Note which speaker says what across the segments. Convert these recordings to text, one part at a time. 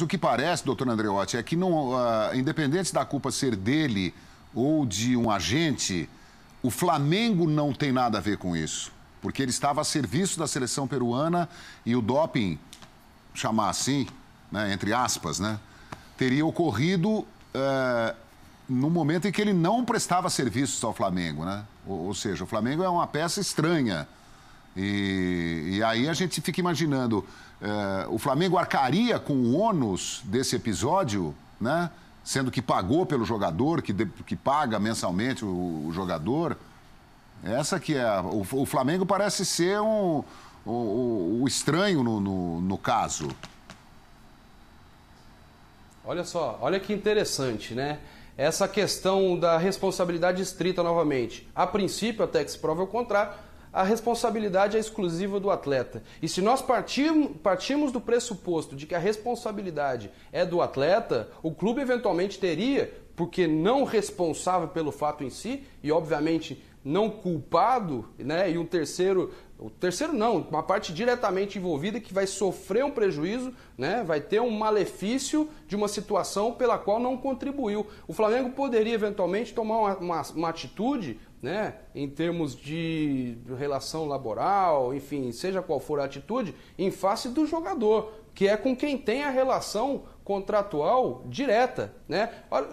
Speaker 1: O que parece, doutor Andreotti, é que não, independente da culpa ser dele ou de um agente, o Flamengo não tem nada a ver com isso. Porque ele estava a serviço da seleção peruana e o doping, chamar assim, né, entre aspas, né, teria ocorrido no momento em que ele não prestava serviços ao Flamengo, né? Ou seja, o Flamengo é uma peça estranha. E aí a gente fica imaginando, o Flamengo arcaria com o ônus desse episódio, né? Sendo que pagou pelo jogador, que paga mensalmente o jogador. Essa que é... O Flamengo parece ser o estranho no caso.
Speaker 2: Olha só, olha que interessante, né? Essa questão da responsabilidade estrita novamente. A princípio, até que se prove o contrário, a responsabilidade é exclusiva do atleta. E se nós partimos do pressuposto de que a responsabilidade é do atleta, o clube eventualmente teria, porque não responsável pelo fato em si, e obviamente não culpado, né? E o terceiro não, uma parte diretamente envolvida que vai sofrer um prejuízo, né? Vai ter um malefício de uma situação pela qual não contribuiu. O Flamengo poderia eventualmente tomar uma atitude, né, em termos de relação laboral, enfim, seja qual for a atitude, em face do jogador, que é com quem tem a relação contratual direta, né?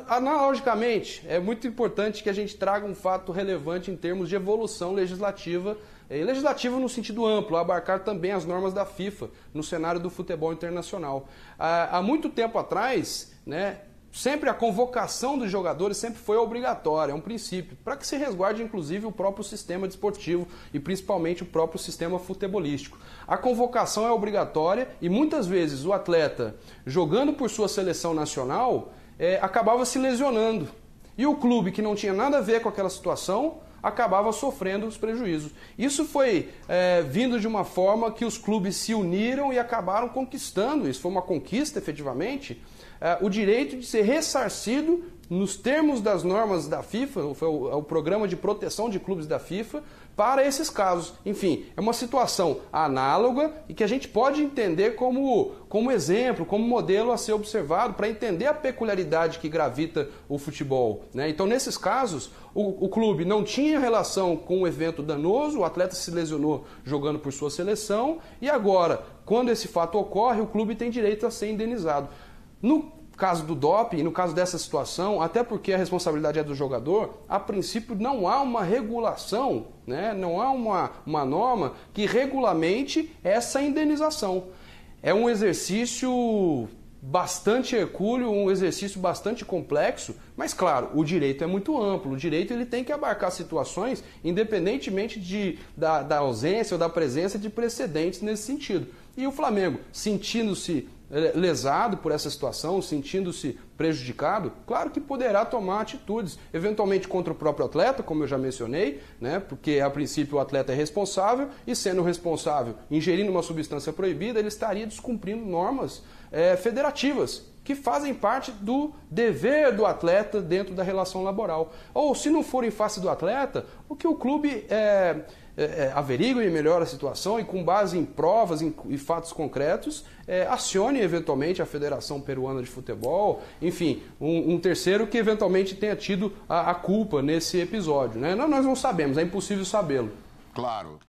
Speaker 2: Analogicamente, é muito importante que a gente traga um fato relevante em termos de evolução legislativa, legislativa no sentido amplo, abarcar também as normas da FIFA no cenário do futebol internacional. Há muito tempo atrás, né, sempre a convocação dos jogadores sempre foi obrigatória, é um princípio, para que se resguarde inclusive o próprio sistema desportivo e principalmente o próprio sistema futebolístico. A convocação é obrigatória e muitas vezes o atleta, jogando por sua seleção nacional, acabava se lesionando. E o clube, que não tinha nada a ver com aquela situação, acabava sofrendo os prejuízos. Isso foi vindo de uma forma que os clubes se uniram e acabaram conquistando, isso foi uma conquista efetivamente, o direito de ser ressarcido nos termos das normas da FIFA, foi o programa de proteção de clubes da FIFA, para esses casos. Enfim, é uma situação análoga e que a gente pode entender como exemplo, como modelo a ser observado para entender a peculiaridade que gravita o futebol, né? Então, nesses casos, o clube não tinha relação com o evento danoso, o atleta se lesionou jogando por sua seleção e agora, quando esse fato ocorre, o clube tem direito a ser indenizado. No caso do doping, no caso dessa situação, até porque a responsabilidade é do jogador, a princípio não há uma regulação, né? Não há uma norma que regulamente essa indenização. É um exercício bastante hercúleo, um exercício bastante complexo, mas claro, o direito é muito amplo, o direito ele tem que abarcar situações independentemente da ausência ou da presença de precedentes nesse sentido. E o Flamengo, sentindo-se lesado por essa situação, sentindo-se prejudicado, claro que poderá tomar atitudes, eventualmente contra o próprio atleta, como eu já mencionei, né? Porque a princípio o atleta é responsável e sendo responsável, ingerindo uma substância proibida, ele estaria descumprindo normas federativas, que fazem parte do dever do atleta dentro da relação laboral. Ou, se não for em face do atleta, o que o clube averigue melhor a situação e, com base em provas e fatos concretos, acione eventualmente a Federação Peruana de Futebol, enfim, um terceiro que eventualmente tenha tido a culpa nesse episódio, né? Nós não sabemos, é impossível sabê-lo.
Speaker 1: Claro.